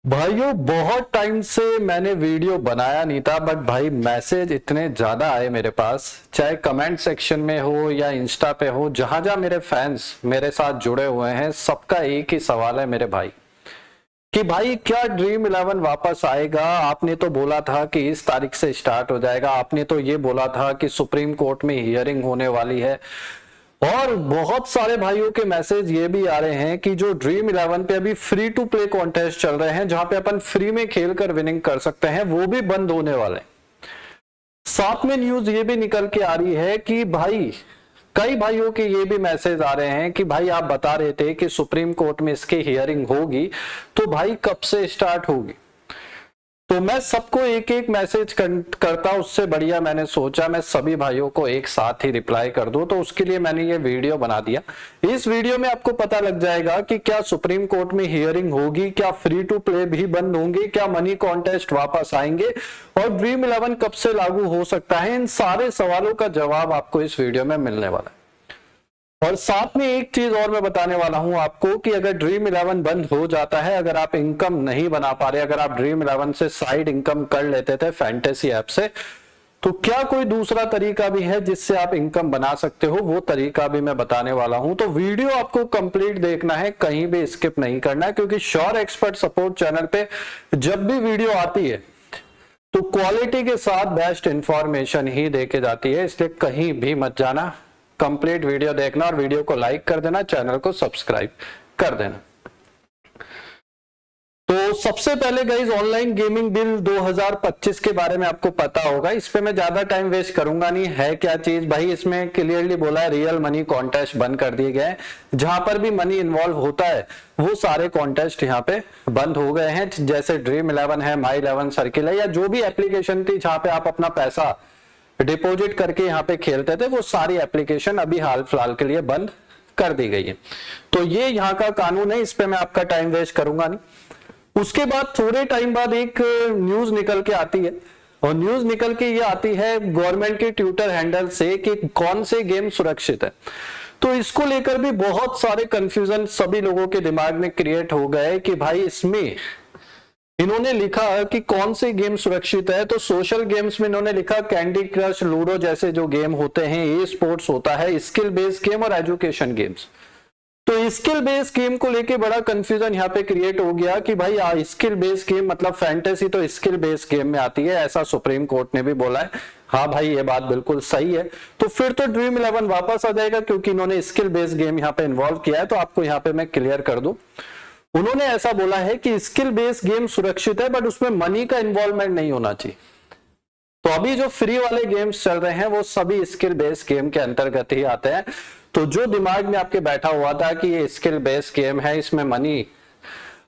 भाइयों बहुत टाइम से मैंने वीडियो बनाया नहीं था, बट भाई मैसेज इतने ज्यादा आए मेरे पास, चाहे कमेंट सेक्शन में हो या इंस्टा पे हो, जहां जहां मेरे फैंस मेरे साथ जुड़े हुए हैं, सबका एक ही सवाल है मेरे भाई कि भाई क्या ड्रीम इलेवन वापस आएगा। आपने तो बोला था कि इस तारीख से स्टार्ट हो जाएगा, आपने तो ये बोला था कि सुप्रीम कोर्ट में हियरिंग होने वाली है। और बहुत सारे भाइयों के मैसेज ये भी आ रहे हैं कि जो ड्रीम इलेवन पे अभी फ्री टू प्ले कॉन्टेस्ट चल रहे हैं, जहां पे अपन फ्री में खेल कर विनिंग कर सकते हैं, वो भी बंद होने वाले हैं। साथ में न्यूज ये भी निकल के आ रही है कि भाई कई भाइयों के ये भी मैसेज आ रहे हैं कि भाई आप बता रहे थे कि सुप्रीम कोर्ट में इसकी हियरिंग होगी, तो भाई कब से स्टार्ट होगी। तो मैं सबको एक एक मैसेज करता, उससे बढ़िया मैंने सोचा मैं सभी भाइयों को एक साथ ही रिप्लाई कर दूं, तो उसके लिए मैंने ये वीडियो बना दिया। इस वीडियो में आपको पता लग जाएगा कि क्या सुप्रीम कोर्ट में हियरिंग होगी, क्या फ्री टू प्ले भी बंद होंगे, क्या मनी कॉन्टेस्ट वापस आएंगे और ड्रीम इलेवन कब से लागू हो सकता है। इन सारे सवालों का जवाब आपको इस वीडियो में मिलने वाला है। और साथ में एक चीज और मैं बताने वाला हूं आपको कि अगर ड्रीम इलेवन बंद हो जाता है, अगर आप इनकम नहीं बना पा रहे, अगर आप ड्रीम इलेवन से साइड इनकम कर लेते थे फैंटेसी ऐप से, तो क्या कोई दूसरा तरीका भी है जिससे आप इनकम बना सकते हो, वो तरीका भी मैं बताने वाला हूं। तो वीडियो आपको कंप्लीट देखना है, कहीं भी स्किप नहीं करना है, क्योंकि श्योर एक्सपर्ट सपोर्ट चैनल पे जब भी वीडियो आती है तो क्वालिटी के साथ बेस्ट इंफॉर्मेशन ही देके जाती है, इसलिए कहीं भी मत जाना, कंप्लीट वीडियो देखना और वीडियो को लाइक कर देना, चैनल को सब्सक्राइब कर देना। तो सबसे पहले गाइस, ऑनलाइन गेमिंग बिल 2025 के बारे में आपको पता होगा, इस पे मैं ज्यादा टाइम वेस्ट करूंगा नहीं। है क्या चीज भाई, इसमें क्लियरली बोला है रियल मनी कॉन्टेस्ट बंद कर दिए गए हैं। जहां पर भी मनी इन्वॉल्व होता है वो सारे कॉन्टेस्ट यहाँ पे बंद हो गए हैं। जैसे ड्रीम इलेवन है, माई इलेवन सर्किल है, या जो भी एप्लीकेशन थी जहां पे आप अपना पैसा डिपॉजिट करके यहाँ पे खेलते थे, वो सारी एप्लीकेशन अभी हाल फिलहाल के लिए बंद कर दी गई है। तो ये यहाँ का कानून है, इस पे मैं आपका टाइम वेस्ट करूंगा नहीं। उसके बाद थोड़े टाइम बाद एक न्यूज निकल के आती है, और न्यूज निकल के ये आती है गवर्नमेंट के ट्विटर हैंडल से कि कौन से गेम सुरक्षित है। तो इसको लेकर भी बहुत सारे कंफ्यूजन सभी लोगों के दिमाग में क्रिएट हो गए कि भाई इसमें इन्होंने लिखा कि कौन से गेम सुरक्षित है। तो सोशल गेम्स में इन्होंने लिखा कैंडी क्रश, लूडो जैसे जो गेम होते हैं, ये स्पोर्ट्स होता है, स्किल बेस्ड गेम और एजुकेशन गेम्स। तो स्किल बेस्ड गेम को लेके बड़ा कंफ्यूजन यहाँ पे क्रिएट हो गया कि भाई स्किल बेस्ड गेम मतलब फैंटेसी तो स्किल बेस्ड गेम में आती है, ऐसा सुप्रीम कोर्ट ने भी बोला है। हाँ भाई, ये बात बिल्कुल सही है। तो फिर तो ड्रीम इलेवन वापस आ जाएगा, क्योंकि इन्होंने स्किल बेस्ड गेम यहाँ पे इन्वॉल्व किया है। तो आपको यहाँ पे मैं क्लियर कर दूं, उन्होंने ऐसा बोला है कि स्किल बेस्ड गेम सुरक्षित है, बट उसमें मनी का इन्वॉल्वमेंट नहीं होना चाहिए। तो अभी जो फ्री वाले गेम्स चल रहे हैं वो सभी स्किल बेस्ड गेम के अंतर्गत ही आते हैं। तो जो दिमाग में आपके बैठा हुआ था कि ये स्किल बेस्ड गेम है, इसमें मनी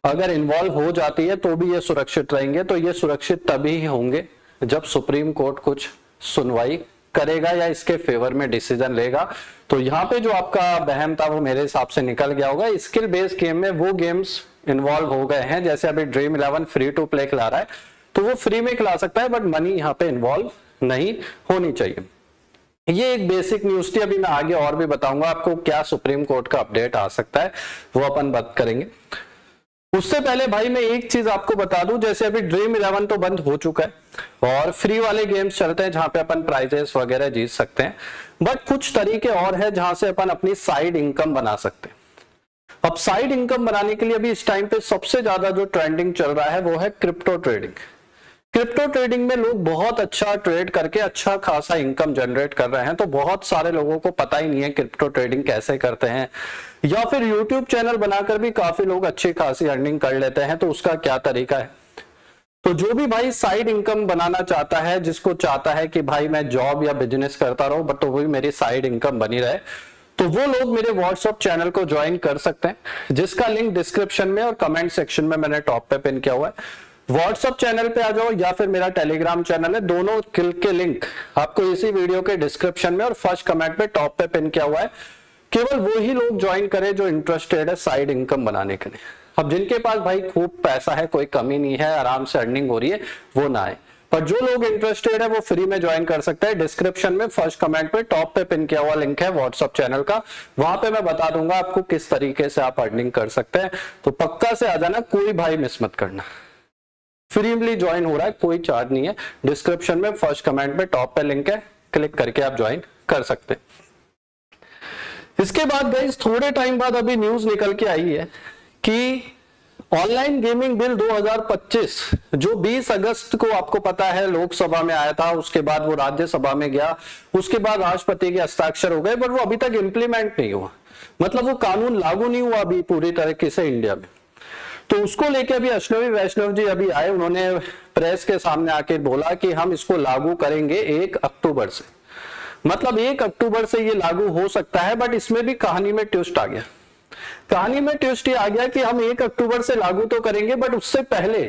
अगर इन्वॉल्व हो जाती है तो भी ये सुरक्षित रहेंगे, तो ये सुरक्षित तभी ही होंगे जब सुप्रीम कोर्ट कुछ सुनवाई करेगा या इसके फेवर में डिसीजन लेगा। तो यहाँ पे जो आपका बहम था वो मेरे हिसाब से निकल गया होगा। स्किल बेस्ड गेम में वो गेम्स इन्वॉल्व हो गए हैं, जैसे अभी Dream Eleven free to play खिला रहा है, तो वो फ्री में खिला सकता है, बट मनी यहाँ पे इन्वॉल्व नहीं होनी चाहिए। ये एक बेसिक न्यूज थी। अभी मैं आगे और भी बताऊंगा आपको क्या सुप्रीम कोर्ट का अपडेट आ सकता है, वो अपन बात करेंगे। उससे पहले भाई मैं एक चीज आपको बता दूं, जैसे अभी ड्रीम इलेवन तो बंद हो चुका है और फ्री वाले गेम्स चलते हैं जहां पे अपन प्राइजेस वगैरह जीत सकते हैं, बट कुछ तरीके और है जहां से अपन अपनी साइड इनकम बना सकते हैं। अब साइड इनकम बनाने के लिए अभी इस टाइम पे सबसे ज्यादा जो ट्रेंडिंग चल रहा है वो है क्रिप्टो ट्रेडिंग। क्रिप्टो ट्रेडिंग में लोग बहुत अच्छा ट्रेड करके अच्छा खासा इनकम जनरेट कर रहे हैं। तो बहुत सारे लोगों को पता ही नहीं है क्रिप्टो ट्रेडिंग कैसे करते हैं, या फिर यूट्यूब चैनल बनाकर भी काफी लोग अच्छी खासी अर्निंग कर लेते हैं, तो उसका क्या तरीका है। तो जो भी भाई साइड इनकम बनाना चाहता है, जिसको चाहता है कि भाई मैं जॉब या बिजनेस करता रहूं बट तो वही मेरी साइड इनकम बनी रहे, तो वो लोग मेरे व्हाट्सएप चैनल को ज्वाइन कर सकते हैं, जिसका लिंक डिस्क्रिप्शन में और कमेंट सेक्शन में मैंने टॉप पे पिन किया हुआ है। व्हाट्सएप चैनल पे आ जाओ या फिर मेरा टेलीग्राम चैनल है, दोनों के लिंक आपको इसी वीडियो के डिस्क्रिप्शन में और फर्स्ट कमेंट पे टॉप पे पिन किया हुआ है। केवल वो ही लोग ज्वाइन करें जो इंटरेस्टेड है साइड इनकम बनाने के लिए। अब जिनके पास भाई खूब पैसा है, कोई कमी नहीं है, आराम से अर्निंग हो रही है, वो ना आए। पर जो लोग इंटरेस्टेड है वो फ्री में ज्वाइन कर सकते हैं। डिस्क्रिप्शन में फर्स्ट कमेंट पे टॉप पे पिन किया हुआ लिंक है व्हाट्सएप चैनल का, वहां पे मैं बता दूंगा आपको किस तरीके से आप अर्निंग कर सकते हैं। तो पक्का से आ जाना, कोई भाई मिस मत करना। फ्रीली ज्वाइन हो रहा है, कोई चार्ज नहीं है। डिस्क्रिप्शन में फर्स्ट कमेंट में टॉप पे लिंक है, क्लिक करके आप ज्वाइन कर सकते हैं। इसके बाद गाइस थोड़े टाइम बाद अभी न्यूज निकल के आई है कि ऑनलाइन गेमिंग बिल 2025 जो 20 अगस्त को आपको पता है लोकसभा में आया था, उसके बाद वो राज्यसभा में गया, उसके बाद राष्ट्रपति के हस्ताक्षर हो गए, बट वो अभी तक इंप्लीमेंट नहीं हुआ, मतलब वो कानून लागू नहीं हुआ अभी पूरी तरीके से इंडिया में। तो उसको लेके अभी अश्विनी वैष्णव जी अभी आए, उन्होंने प्रेस के सामने आके बोला कि हम इसको लागू करेंगे 1 अक्टूबर से, मतलब 1 अक्टूबर से ये लागू हो सकता है। बट इसमें भी कहानी में ट्विस्ट आ गया। कहानी में ट्विस्ट ये आ गया कि हम 1 अक्टूबर से लागू तो करेंगे, बट उससे पहले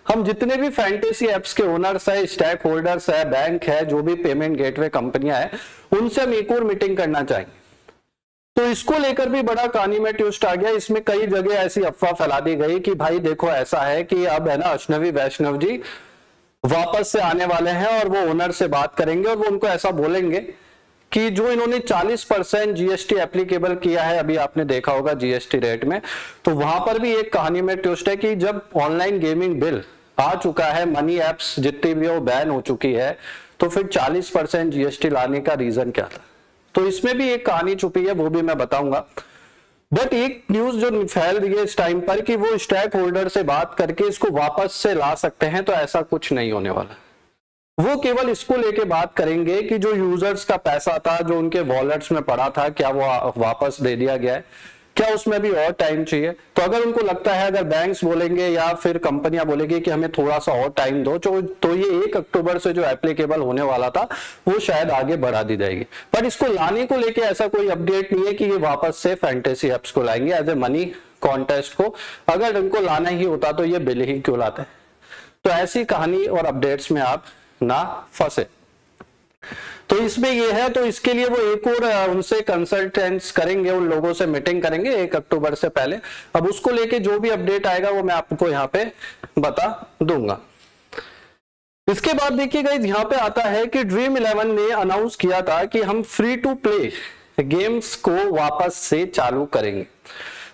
हम जितने भी फैंटेसी एप्स के ओनर्स है, स्टेक होल्डर्स है, बैंक है, जो भी पेमेंट गेटवे कंपनियां है, उनसे हम एक और मीटिंग करना चाहेंगे। तो इसको लेकर भी बड़ा कहानी में ट्विस्ट आ गया। इसमें कई जगह ऐसी अफवाह फैला दी गई कि भाई देखो ऐसा है कि अब है ना अश्विनी वैष्णव जी वापस से आने वाले हैं और वो ओनर से बात करेंगे और वो उनको ऐसा बोलेंगे कि जो इन्होंने 40% जीएसटी एप्लीकेबल किया है, अभी आपने देखा होगा जीएसटी रेट में, तो वहां पर भी एक कहानी में ट्विस्ट है कि जब ऑनलाइन गेमिंग बिल आ चुका है, मनी एप्स जितनी भी वो बैन हो चुकी है, तो फिर 40% जीएसटी लाने का रीजन क्या था। तो इसमें भी एक कहानी छुपी है, वो भी मैं बताऊंगा। बट एक न्यूज जो फैल रही है इस टाइम पर कि वो स्टेक होल्डर से बात करके इसको वापस से ला सकते हैं, तो ऐसा कुछ नहीं होने वाला। वो केवल इसको लेके बात करेंगे कि जो यूजर्स का पैसा था, जो उनके वॉलेट्स में पड़ा था, क्या वो वापस दे दिया गया है, क्या उसमें भी और टाइम चाहिए। तो अगर उनको लगता है, अगर बैंक्स बोलेंगे या फिर कंपनियां बोलेंगी कि हमें थोड़ा सा और टाइम दो, तो ये 1 अक्टूबर से जो एप्लीकेबल होने वाला था वो शायद आगे बढ़ा दी जाएगी। पर इसको लाने को लेके ऐसा कोई अपडेट नहीं है कि ये वापस से फैंटेसी एप्स को लाएंगे एज ए मनी कॉन्टेस्ट को। अगर इनको लाना ही होता तो ये बिल ही क्यों लाते। तो ऐसी कहानी और अपडेट्स में आप ना फंसे। तो इसमें ये है, तो इसके लिए वो एक और उनसे कंसल्टेंट्स करेंगे, उन लोगों से मीटिंग करेंगे 1 अक्टूबर से पहले। अब उसको लेके जो भी अपडेट आएगा वो मैं आपको यहाँ पे बता दूंगा। इसके बाद देखिएगा यहाँ पे आता है कि ड्रीम 11 ने अनाउंस किया था कि हम फ्री टू प्ले गेम्स को वापस से चालू करेंगे।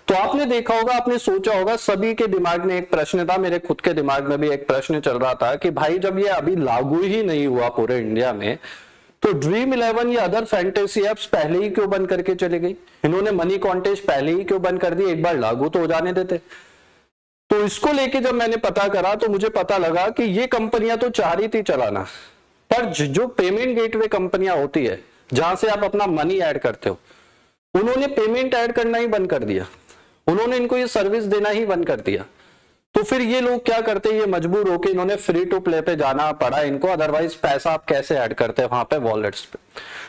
तो आपने देखा होगा, आपने सोचा होगा, सभी के दिमाग में एक प्रश्न था, मेरे खुद के दिमाग में भी एक प्रश्न चल रहा था कि भाई जब ये अभी लागू ही नहीं हुआ पूरे इंडिया में, तो ड्रीम 11 या अदर फैंटेसी एप्स पहले ही क्यों बंद करके चली गई। इन्होंने मनी कॉन्टेस्ट पहले ही क्यों बंद कर दी, एक बार लागू तो हो जाने देते। तो इसको लेके जब मैंने पता करा तो मुझे पता लगा कि ये कंपनियां तो चाह रही थी चलाना, पर जो पेमेंट गेटवे कंपनियां होती है जहां से आप अपना मनी ऐड करते हो, उन्होंने पेमेंट ऐड करना ही बंद कर दिया। उन्होंने इनको ये सर्विस देना ही बंद कर दिया। तो फिर ये लोग क्या करते, ये मजबूर होके इन्होंने फ्री टू प्ले पे जाना पड़ा इनको, अदरवाइज पैसा आप कैसे ऐड करते हैं वहां पे वॉलेट्स पे।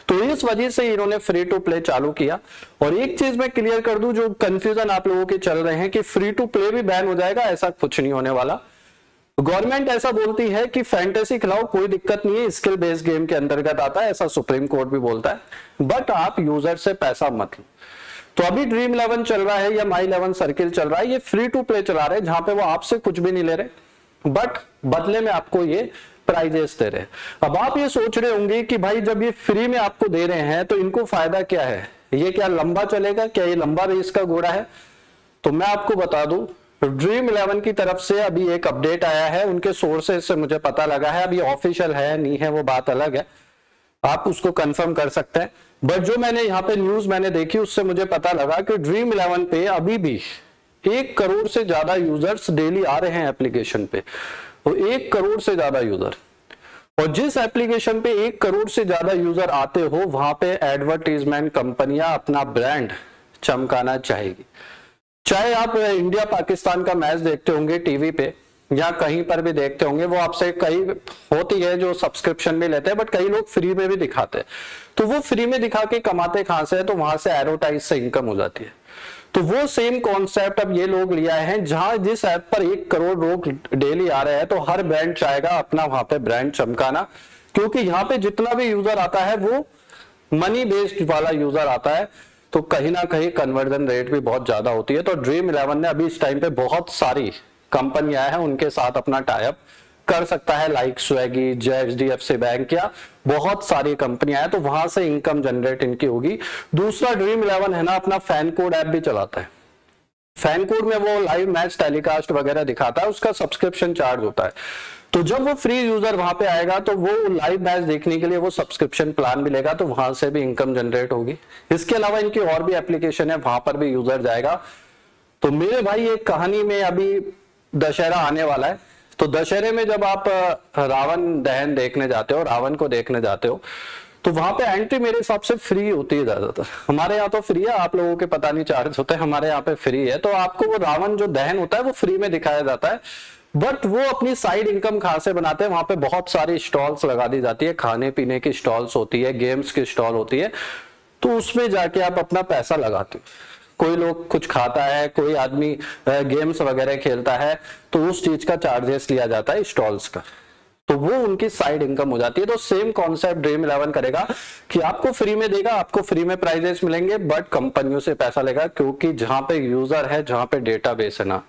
तो इस वजह से इन्होंने फ्री टू प्ले चालू किया। और एक चीज मैं क्लियर कर दूं, जो कंफ्यूजन आप लोगों के चल रहे हैं कि फ्री टू प्ले भी बैन हो जाएगा, ऐसा कुछ नहीं होने वाला। गवर्नमेंट ऐसा बोलती है कि फैंटेसी खिलाओ, कोई दिक्कत नहीं है, स्किल बेस्ड गेम के अंतर्गत आता है, ऐसा सुप्रीम कोर्ट भी बोलता है, बट आप यूजर से पैसा मत लो। तो अभी ड्रीम 11 चल रहा है या माई 11 सर्किल चल रहा है, ये फ्री टू प्ले चला रहे हैं, जहां पे वो आपसे कुछ भी नहीं ले रहे, बट बदले में आपको ये प्राइजेस दे रहे हैं। अब आप ये सोच रहे होंगे कि भाई जब ये फ्री में आपको दे रहे हैं तो इनको फायदा क्या है, ये क्या लंबा चलेगा, क्या ये लंबा रेस का घोड़ा है। तो मैं आपको बता दूं, ड्रीम 11 की तरफ से अभी एक अपडेट आया है, उनके सोर्सेज से मुझे पता लगा है, अभी ऑफिशियल है नहीं है वो बात अलग है, आप उसको कंफर्म कर सकते हैं। बट जो मैंने यहाँ पे न्यूज मैंने देखी उससे मुझे पता लगा कि ड्रीम 11 पे अभी भी 1 करोड़ से ज्यादा यूजर्स डेली आ रहे हैं एप्लीकेशन पे, और 1 करोड़ से ज्यादा यूजर, और जिस एप्लीकेशन पे 1 करोड़ से ज्यादा यूजर आते हो वहां पे एडवर्टीजमेंट कंपनियां अपना ब्रांड चमकाना चाहेगी। चाहे आप इंडिया पाकिस्तान का मैच देखते होंगे टीवी पे या कहीं पर भी देखते होंगे, वो आपसे कई होती है जो सब्सक्रिप्शन भी लेते हैं, बट कई लोग फ्री में भी दिखाते हैं। तो वो फ्री में दिखा के कमाते कहां से है, तो वहां से एडवर्टाइज से इनकम हो जाती है। तो वो सेम कॉन्सेप्ट अब ये लोग लिया है, जहां जिस ऐप पर 1 करोड़ लोग डेली आ रहे हैं, तो हर ब्रांड चाहेगा अपना वहां पे ब्रांड चमकाना, क्योंकि यहाँ पे जितना भी यूजर आता है वो मनी बेस्ड वाला यूजर आता है, तो कहीं ना कहीं कन्वर्जन रेट भी बहुत ज्यादा होती है। तो ड्रीम 11 ने अभी इस टाइम पे बहुत सारी कंपनियां हैं उनके साथ अपना टाई अप कर सकता है, लाइक स्वेगी, HDFC बैंक या बहुत सारी कंपनियां हैं, तो वहां से इनकम जनरेट इनकी होगी। दूसरा ड्रीम 11 है ना, अपना फैन कोड ऐप भी चलाता है। फैन कोड में वो लाइव मैच टेलीकास्ट वगैरह दिखाता है, उसका सब्सक्रिप्शन चार्ज होता है। तो जब वो फ्री यूजर वहां पे आएगा तो वो लाइव मैच देखने के लिए वो सब्सक्रिप्शन प्लान मिलेगा, तो वहां से भी इनकम जनरेट होगी। इसके अलावा इनकी और भी एप्लीकेशन है, वहां पर भी यूजर जाएगा। तो मेरे भाई एक कहानी में अभी दशहरा आने वाला है, तो दशहरे में जब आप रावण दहन देखने जाते हो, रावण को देखने जाते हो, तो वहां पे एंट्री मेरे हिसाब से फ्री होती है ज्यादातर। हमारे यहाँ तो फ्री है, आप लोगों के पता नहीं चार्ज होते हैं, हमारे यहाँ पे फ्री है। तो आपको वो रावण जो दहन होता है वो फ्री में दिखाया जाता है, बट वो अपनी साइड इनकम कहां से बनाते हैं, वहां पे बहुत सारी स्टॉल्स लगा दी जाती है, खाने पीने की स्टॉल्स होती है, गेम्स की स्टॉल होती है, तो उसमें जाके आप अपना पैसा लगाते हो। कोई लोग कुछ खाता है, कोई आदमी गेम्स वगैरह खेलता है, तो उस चीज का चार्जेस लिया जाता है स्टॉल्स का, तो वो उनकी साइड इनकम हो जाती है। तो सेम कॉन्सेप्ट ड्रीम 11 करेगा कि आपको फ्री में देगा, आपको फ्री में प्राइजेस मिलेंगे, बट कंपनियों से पैसा लेगा, क्योंकि जहां पे यूजर है, जहां पे डेटाबेस है ना,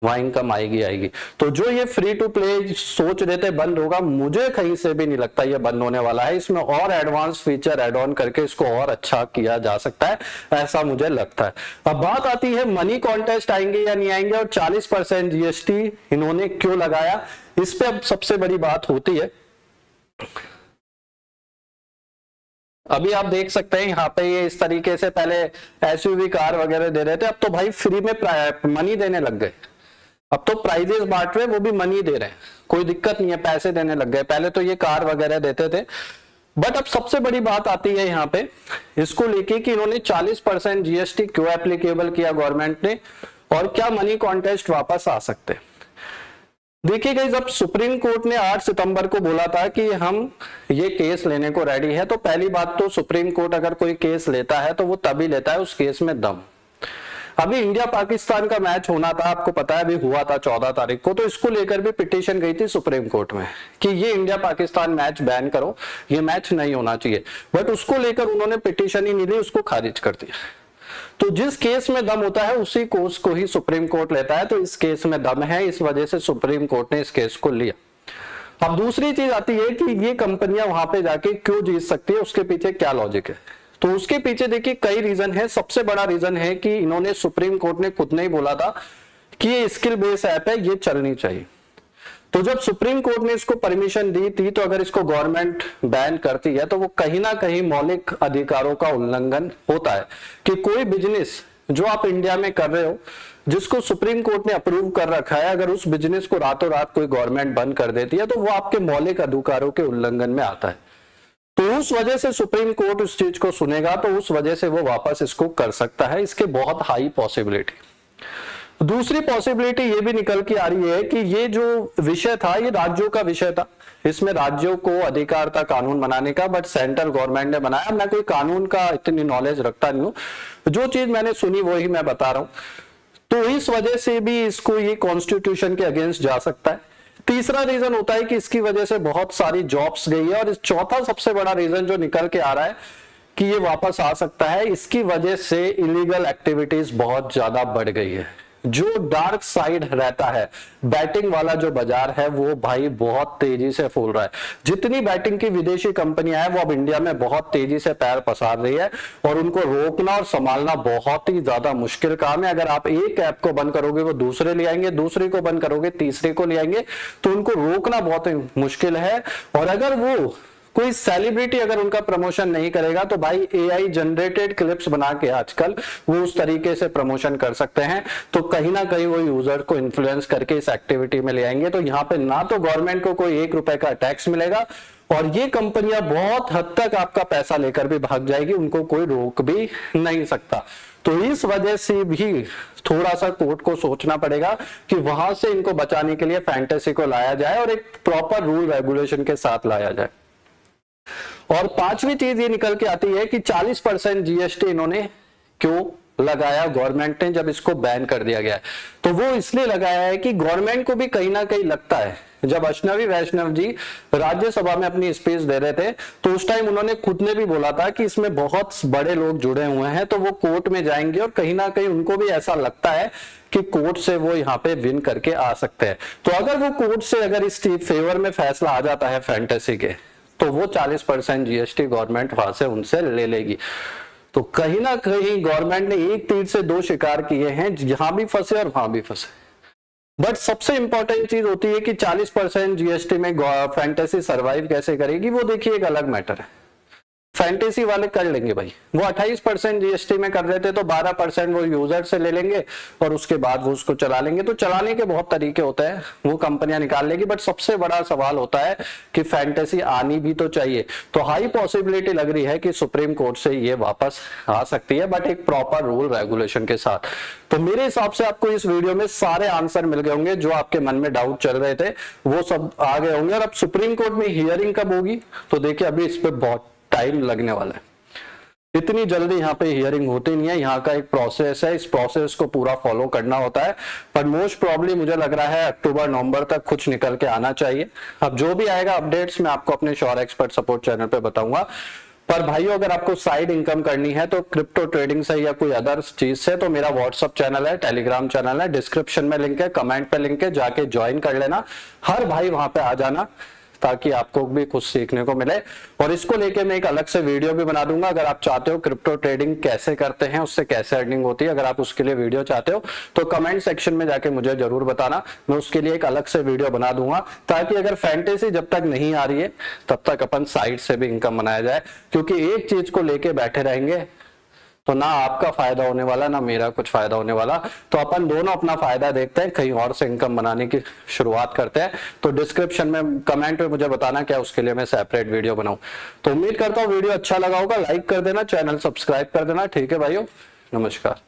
वहां इनकम आएगी। तो जो ये फ्री टू प्ले सोच रहे थे बंद होगा, मुझे कहीं से भी नहीं लगता ये बंद होने वाला है। इसमें और एडवांस फीचर ऐड ऑन करके इसको और अच्छा किया जा सकता है, ऐसा मुझे लगता है। अब बात आती है मनी कॉन्टेस्ट आएंगे या नहीं आएंगे, और 40% जीएसटी इन्होंने क्यों लगाया, इस पे अब सबसे बड़ी बात होती है। अभी आप देख सकते हैं यहाँ पे ये इस तरीके से पहले एसयूवी कार वगैरह दे रहे थे, अब तो भाई फ्री में मनी देने लग गए। अब तो प्राइजेस बांट रहे, वो भी मनी दे रहे हैं, कोई दिक्कत नहीं है, पैसे देने लग गए। पहले तो ये कार वगैरह देते थे, बट अब सबसे बड़ी बात आती है यहाँ पे इसको लेके कि इन्होंने 40% जीएसटी क्यों एप्लीकेबल किया गवर्नमेंट ने, और क्या मनी कॉन्टेस्ट वापस आ सकते हैं। देखिए गाइस, जब सुप्रीम कोर्ट ने 8 सितंबर को बोला था कि हम ये केस लेने को रेडी है, तो पहली बात तो सुप्रीम कोर्ट अगर कोई केस लेता है तो वो तभी लेता है उस केस में दम। अभी इंडिया पाकिस्तान का मैच होना था, आपको पता है, अभी हुआ था 14 तारीख को, तो इसको लेकर भी पिटीशन गई थी सुप्रीम कोर्ट में कि ये इंडिया पाकिस्तान मैच बैन करो, ये मैच नहीं होना चाहिए, बट उसको लेकर उन्होंने पिटीशन ही नहीं ली, उसको खारिज कर दिया। तो जिस केस में दम होता है उसी कोर्स को ही सुप्रीम कोर्ट लेता है, तो इस केस में दम है, इस वजह से सुप्रीम कोर्ट ने इस केस को लिया। अब दूसरी चीज आती है कि ये कंपनियां वहां पे जाके क्यों जीत सकती है, उसके पीछे क्या लॉजिक है। तो उसके पीछे देखिए कई रीजन है। सबसे बड़ा रीजन है कि इन्होंने, सुप्रीम कोर्ट ने खुद ने ही बोला था कि ये स्किल बेस्ड ऐप है, ये चलनी चाहिए। तो जब सुप्रीम कोर्ट ने इसको परमिशन दी थी, तो अगर इसको गवर्नमेंट बैन करती है तो वो कहीं ना कहीं मौलिक अधिकारों का उल्लंघन होता है कि कोई बिजनेस जो आप इंडिया में कर रहे हो, जिसको सुप्रीम कोर्ट ने अप्रूव कर रखा है, अगर उस बिजनेस को रातों रात कोई गवर्नमेंट बंद कर देती है तो वो आपके मौलिक अधिकारों के उल्लंघन में आता है। तो उस वजह से सुप्रीम कोर्ट उस चीज को सुनेगा, तो उस वजह से वो वापस इसको कर सकता है, इसके बहुत हाई पॉसिबिलिटी। दूसरी पॉसिबिलिटी ये भी निकल के आ रही है कि ये जो विषय था ये राज्यों का विषय था, इसमें राज्यों को अधिकार था कानून बनाने का, बट सेंट्रल गवर्नमेंट ने बनाया। मैं कोई कानून का इतनी नॉलेज रखता नहीं हूँ, जो चीज मैंने सुनी वही मैं बता रहा हूं। तो इस वजह से भी इसको ये कॉन्स्टिट्यूशन के अगेंस्ट जा सकता है। तीसरा रीजन होता है कि इसकी वजह से बहुत सारी जॉब्स गई है, और इस चौथा सबसे बड़ा रीजन जो निकल के आ रहा है कि ये वापस आ सकता है, इसकी वजह से इलीगल एक्टिविटीज बहुत ज्यादा बढ़ गई है। जो डार्क साइड रहता है, बैटिंग वाला जो बाजार है वो भाई बहुत तेजी से फूल रहा है। जितनी बैटिंग की विदेशी कंपनियां हैं वो अब इंडिया में बहुत तेजी से पैर पसार रही है, और उनको रोकना और संभालना बहुत ही ज्यादा मुश्किल काम है। अगर आप एक ऐप को बंद करोगे वो दूसरे ले आएंगे, दूसरे को बंद करोगे तीसरे को ले आएंगे, तो उनको रोकना बहुत ही मुश्किल है। और अगर वो कोई सेलिब्रिटी अगर उनका प्रमोशन नहीं करेगा तो भाई एआई जनरेटेड क्लिप्स बना के आजकल वो उस तरीके से प्रमोशन कर सकते हैं, तो कहीं ना कहीं वो यूजर को इन्फ्लुएंस करके इस एक्टिविटी में ले आएंगे। तो यहाँ पे ना तो गवर्नमेंट को कोई 1 रुपए का टैक्स मिलेगा, और ये कंपनियां बहुत हद तक आपका पैसा लेकर भी भाग जाएगी, उनको कोई रोक भी नहीं सकता। तो इस वजह से भी थोड़ा सा कोर्ट को सोचना पड़ेगा कि वहां से इनको बचाने के लिए फैंटेसी को लाया जाए और एक प्रॉपर रूल रेगुलेशन के साथ लाया जाए। और पांचवी चीज ये निकल के आती है कि 40% जीएसटी इन्होंने क्यों लगाया गवर्नमेंट ने जब इसको बैन कर दिया गया है। तो वो इसलिए लगाया है कि गवर्नमेंट को भी कहीं ना कहीं लगता है, जब अश्विनी वैष्णव जी राज्यसभा में अपनी स्पीच दे रहे थे तो उस टाइम उन्होंने खुद ने भी बोला था कि इसमें बहुत बड़े लोग जुड़े हुए हैं, तो वो कोर्ट में जाएंगे और कहीं ना कहीं उनको भी ऐसा लगता है कि कोर्ट से वो यहाँ पे विन करके आ सकते हैं। तो अगर वो कोर्ट से अगर इस फेवर में फैसला आ जाता है फैंटेसी के, तो वो 40% जीएसटी गवर्नमेंट वहां से उनसे ले लेगी। तो कहीं ना कहीं गवर्नमेंट ने एक तीर से दो शिकार किए हैं, यहां भी फंसे और वहां भी फंसे। बट सबसे इंपॉर्टेंट चीज होती है कि 40% जीएसटी में फैंटेसी सरवाइव कैसे करेगी, वो देखिए एक अलग मैटर है। फैंटेसी वाले कर लेंगे भाई, वो 28% जीएसटी में कर रहे थे तो 12% वो यूजर से ले लेंगे और उसके बाद वो उसको चला लेंगे। तो चलाने के बहुत तरीके होते हैं, वो कंपनियां निकाल लेगी। बट सबसे बड़ा सवाल होता है कि फैंटेसी आनी भी तो चाहिए। तो हाई पॉसिबिलिटी लग रही है कि सुप्रीम कोर्ट से ये वापस आ सकती है, बट एक प्रॉपर रूल रेगुलेशन के साथ। तो मेरे हिसाब से आपको इस वीडियो में सारे आंसर मिल गए होंगे, जो आपके मन में डाउट चल रहे थे वो सब आ गए होंगे। और अब सुप्रीम कोर्ट में हियरिंग कब होगी, तो देखिए अभी इस पे बहुत टाइम लगने वाला है, इतनी जल्दी यहाँ पे हियरिंग होती नहीं है। यहाँ का एक प्रोसेस है, इस प्रोसेस को पूरा फॉलो करना होता है। पर मोस्ट प्रॉब्ली मुझे लग रहा है अक्टूबर नवंबर तक कुछ निकल के आना चाहिए। अब जो भी आएगा अपडेट्स मैं आपको अपने श्योर एक्सपर्ट सपोर्ट चैनल पे बताऊंगा। पर भाइयों अगर आपको साइड इनकम करनी है तो क्रिप्टो ट्रेडिंग से या कोई अदर चीज से, तो मेरा व्हाट्सअप चैनल है, टेलीग्राम चैनल है, डिस्क्रिप्शन में लिंक है, कमेंट पे लिंक है, जाके ज्वाइन कर लेना। हर भाई वहां पे आ जाना ताकि आपको भी कुछ सीखने को मिले। और इसको लेके मैं एक अलग से वीडियो भी बना दूंगा। अगर आप चाहते हो क्रिप्टो ट्रेडिंग कैसे करते हैं, उससे कैसे अर्निंग होती है, अगर आप उसके लिए वीडियो चाहते हो तो कमेंट सेक्शन में जाके मुझे जरूर बताना, मैं उसके लिए एक अलग से वीडियो बना दूंगा। ताकि अगर फैंटेसी जब तक नहीं आ रही है तब तक अपन साइड से भी इनकम बनाया जाए। क्योंकि एक चीज को लेके बैठे रहेंगे तो ना आपका फायदा होने वाला, ना मेरा कुछ फायदा होने वाला। तो अपन दोनों अपना फायदा देखते हैं, कहीं और से इनकम बनाने की शुरुआत करते हैं। तो डिस्क्रिप्शन में कमेंट में मुझे बताना क्या उसके लिए मैं सेपरेट वीडियो बनाऊं। तो उम्मीद करता हूं वीडियो अच्छा लगा होगा, लाइक कर देना, चैनल सब्सक्राइब कर देना। ठीक है भाइयों, नमस्कार।